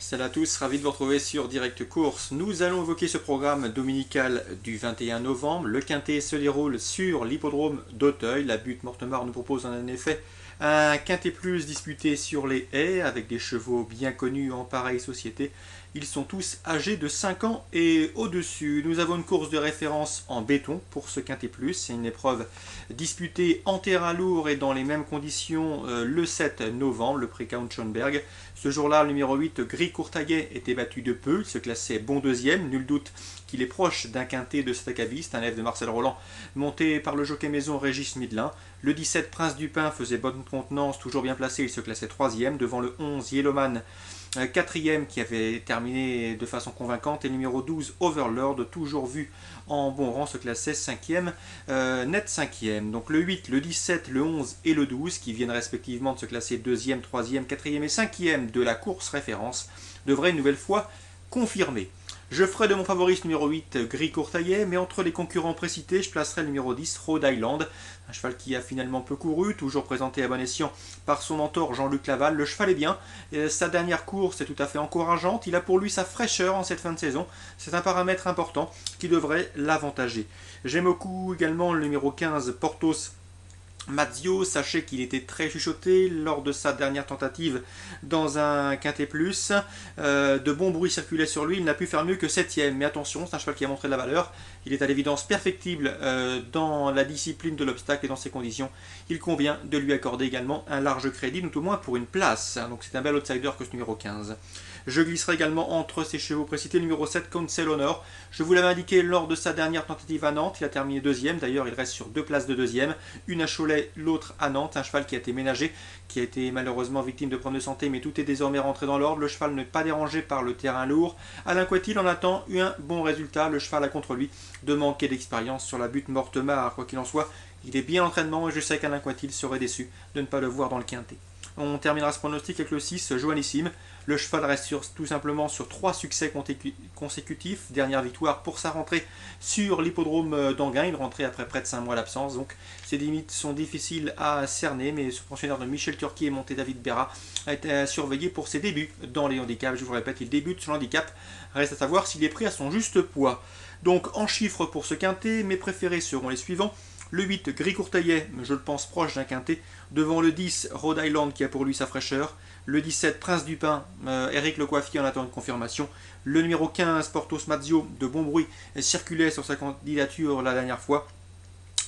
Salut à tous, ravi de vous retrouver sur Direct Course. Nous allons évoquer ce programme dominical du 21 novembre. Le quintet se déroule sur l'hippodrome d'Auteuil. La butte Mortemart nous propose en effet un quintet plus disputé sur les haies avec des chevaux bien connus en pareille société. Ils sont tous âgés de 5 ans et au-dessus. Nous avons une course de référence en béton pour ce quintet plus. C'est une épreuve disputée en terrain lourd et dans les mêmes conditions le 7 novembre, le prix Count Schönberg. Ce jour-là, le numéro 8, Gris Courtaillet, était battu de peu. Il se classait bon deuxième. Nul doute qu'il est proche d'un quintet de cet acabiste, un élève de Marcel Roland, monté par le jockey maison Régis Midlin. Le 17, Prince du Pin, faisait bonne contenance, toujours bien placé. Il se classait troisième devant le 11, Yellowman, quatrième, qui avait terminé de façon convaincante, et le numéro 12, Overlord, toujours vu en bon rang, se classait cinquième, net cinquième. Donc le 8, le 17, le 11 et le 12, qui viennent respectivement de se classer deuxième, troisième, quatrième et cinquième de la course référence, devraient une nouvelle fois confirmer. Je ferai de mon favori numéro 8, Gris Courtaillet, mais entre les concurrents précités, je placerai le numéro 10, Rhode Island, un cheval qui a finalement peu couru, toujours présenté à bon escient par son mentor Jean-Luc Laval. Le cheval est bien, sa dernière course est tout à fait encourageante, il a pour lui sa fraîcheur en cette fin de saison, c'est un paramètre important qui devrait l'avantager. J'aime beaucoup également le numéro 15, Portos Mazzio. Sachez qu'il était très chuchoté lors de sa dernière tentative dans un quintet plus. De bons bruits circulaient sur lui, il n'a pu faire mieux que 7ème. Mais attention, c'est un cheval qui a montré de la valeur. Il est à l'évidence perfectible dans la discipline de l'obstacle et dans ces conditions. Il convient de lui accorder également un large crédit, tout au moins pour une place. Donc c'est un bel outsider que ce numéro 15. Je glisserai également entre ces chevaux précités le numéro 7, Council Honor. Je vous l'avais indiqué lors de sa dernière tentative à Nantes. Il a terminé deuxième. D'ailleurs, il reste sur deux places de deuxième. Une à Cholet, l'autre à Nantes. Un cheval qui a été ménagé, qui a été malheureusement victime de problèmes de santé, mais tout est désormais rentré dans l'ordre. Le cheval n'est pas dérangé par le terrain lourd. Alain Coetil en attend un bon résultat. Le cheval a contre lui de manquer d'expérience sur la butte Mortemart. Quoi qu'il en soit, il est bien en entraînement et je sais qu'Alain Coetil serait déçu de ne pas le voir dans le quintet. On terminera ce pronostic avec le 6, Joannissime. Le cheval reste tout simplement sur 3 succès consécutifs. Dernière victoire pour sa rentrée sur l'hippodrome d'Anguin. Il rentrait après près de 5 mois d'absence. Donc ses limites sont difficiles à cerner. Mais ce pensionnaire de Michel Turquier et monté David Berra a été surveillé pour ses débuts dans les handicaps. Je vous répète, il débute sur l'handicap. Reste à savoir s'il est pris à son juste poids. Donc en chiffres pour ce quintet, mes préférés seront les suivants. Le 8, Gris Courtaillet, je le pense proche d'un quintet. Devant le 10, Rhode Island qui a pour lui sa fraîcheur. Le 17, Prince du Pin, Éric Lecoiffier en attend une confirmation. Le numéro 15, Portos Mazzio, de bon bruit, circulait sur sa candidature la dernière fois.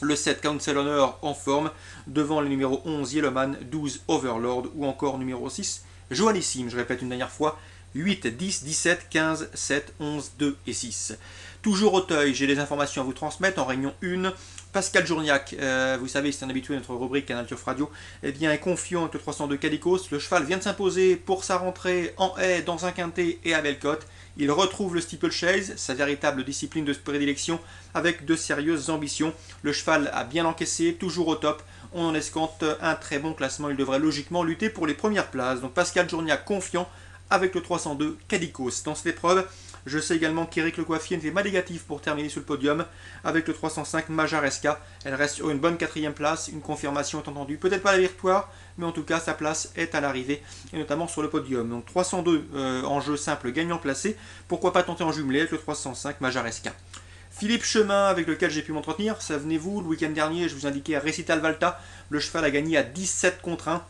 Le 7, Council Honor en forme. Devant le numéro 11, Yellowman, 12, Overlord ou encore numéro 6, Joannissime, je répète une dernière fois. 8, 10, 17, 15, 7, 11, 2 et 6. Toujours Auteuil, j'ai des informations à vous transmettre en réunion 1. Pascal Journiac, vous savez, c'est un habitué de notre rubrique Canal Turf Radio, eh bien, est confiant avec le 302 Calicos. Le cheval vient de s'imposer pour sa rentrée en haie dans un quintet et à Bellecote. Il retrouve le steeplechase, sa véritable discipline de prédilection, avec de sérieuses ambitions. Le cheval a bien encaissé, toujours au top. On en escompte un très bon classement. Il devrait logiquement lutter pour les premières places. Donc Pascal Journiac confiant avec le 302 Calicos. Dans cette épreuve, je sais également qu'Éric Lecoiffier n'était pas négatif pour terminer sur le podium avec le 305 Majaresca. Elle reste sur une bonne 4ème place, une confirmation est entendue. Peut-être pas la victoire, mais en tout cas sa place est à l'arrivée, et notamment sur le podium. Donc 302 en jeu simple gagnant placé, pourquoi pas tenter en jumelé avec le 305 Majaresca. Philippe Chemin, avec lequel j'ai pu m'entretenir, souvenez-vous, le week-end dernier, je vous indiquais à Récital Valta, le cheval a gagné à 17 contre 1.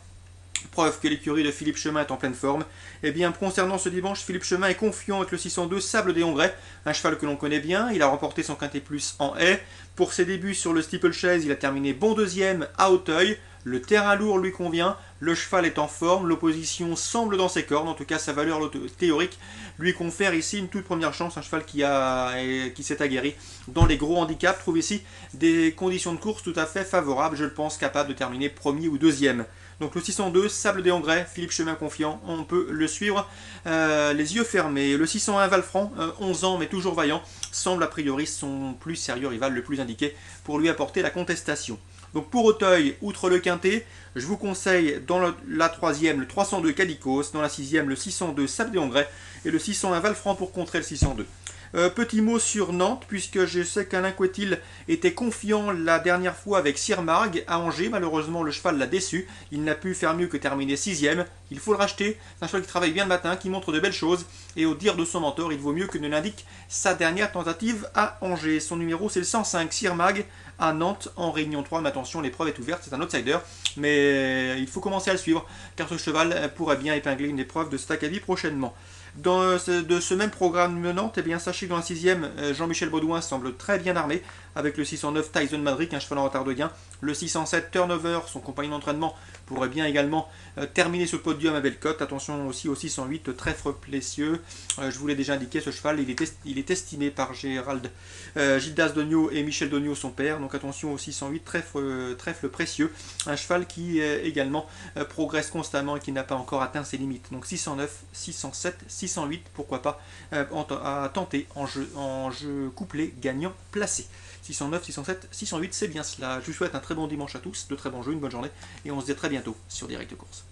Preuve que l'écurie de Philippe Chemin est en pleine forme. Eh bien, concernant ce dimanche, Philippe Chemin est confiant avec le 602 Sable des Hongrais, un cheval que l'on connaît bien. Il a remporté son quintet plus en haie. Pour ses débuts sur le steeplechase, il a terminé bon deuxième à Auteuil. Le terrain lourd lui convient, le cheval est en forme, l'opposition semble dans ses cordes, en tout cas sa valeur théorique lui confère ici une toute première chance. Un cheval qui s'est aguerri dans les gros handicaps trouve ici des conditions de course tout à fait favorables, je le pense capable de terminer premier ou deuxième. Donc le 602, Sable des Hongrais, Philippe Chemin confiant, on peut le suivre les yeux fermés. Le 601, Valfranc, 11 ans mais toujours vaillant, semble a priori son plus sérieux rival, le plus indiqué pour lui apporter la contestation. Donc pour Auteuil, outre le quintet, je vous conseille dans la 3ème le 302 Calicos, dans la 6ème le 602 Sable des Hongrais et le 601 Valfranc pour contrer le 602. Petit mot sur Nantes, puisque je sais qu'Alain Couetil était confiant la dernière fois avec Sirmarg à Angers. Malheureusement, le cheval l'a déçu. Il n'a pu faire mieux que terminer 6ème. Il faut le racheter. C'est un cheval qui travaille bien le matin, qui montre de belles choses. Et au dire de son mentor, il vaut mieux que ne l'indique sa dernière tentative à Angers. Son numéro, c'est le 105 Sirmarg à Nantes en Réunion 3. Mais attention, l'épreuve est ouverte, c'est un outsider. Mais il faut commencer à le suivre, car ce cheval pourrait bien épingler une épreuve de cet acabit prochainement. De ce même programme Nantes, eh bien, sachez que dans la 6ème, Jean-Michel Baudouin semble très bien armé avec le 609 Tyson Madrid, un cheval en retard de gain. Le 607 Turnover, son compagnon d'entraînement, pourrait bien également terminer ce podium à belle cote. Attention aussi au 608 Trèfle Plécieux. Je vous l'ai déjà indiqué, ce cheval, il est estimé par Gildas Dogno et Michel Dogno, son père. Donc attention au 608 Trèfle Précieux, un cheval qui également progresse constamment et qui n'a pas encore atteint ses limites. Donc 609, 607, 608, pourquoi pas à tenter en jeu couplé gagnant placé. 609, 607, 608, c'est bien cela. Je vous souhaite un très bon dimanche à tous, de très bons jeux, une bonne journée, et on se dit à très bientôt sur Direct Course.